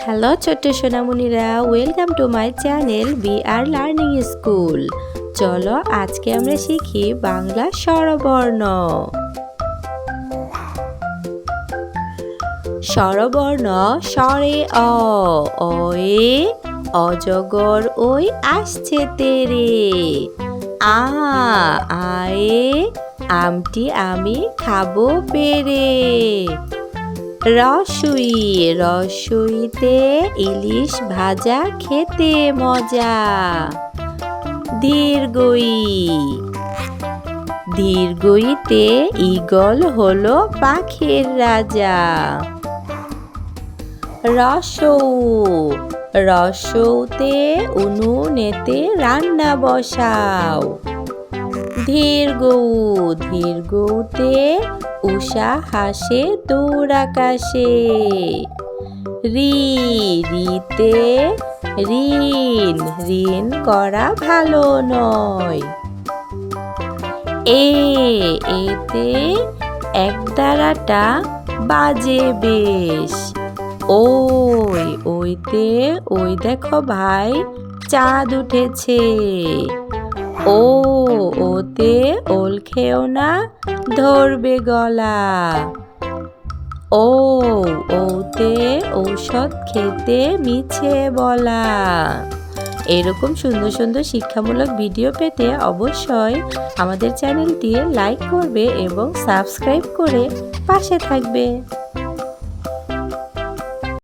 Hello ছোট্ট সোনামণিরা, welcome to my channel B R learning school. চলো আজকে আমরা শিখি বাংলা স্বরবর্ণ। স্বরবর্ণ স্বরে অ, অয়ে অজগর ওই আসছে তেরে। আ, আয়ে আমটি আমি খাবো পেরে। রসুই, রসুইতে ইলিশ ভাজা খেতে মজা। দীর্ঘই, দীর্ঘইতে ঈগল হলো পাখির রাজা। রসৌ, রসৌতে উনুনেতে রান্না বসাও। দীর্ঘউ, দীর্ঘউতে উষা হাসে দূর আকাশে। রি, রিতে ঋণ, ঋণ করা ভালো নয়। এ, এতে একদারাটা বাজে বেশ। ওই, ওইতে ওই দেখো ভাই চাঁদ উঠেছে। ও, ওতে ওল খেও না ধরবে গলা। ও, ওতে ঔষধ খেতে মিছে বলা। এরকম সুন্দর সুন্দর শিক্ষামূলক ভিডিও পেতে অবশ্যই আমাদের চ্যানেলটি লাইক করবে এবং সাবস্ক্রাইব করে পাশে থাকবে।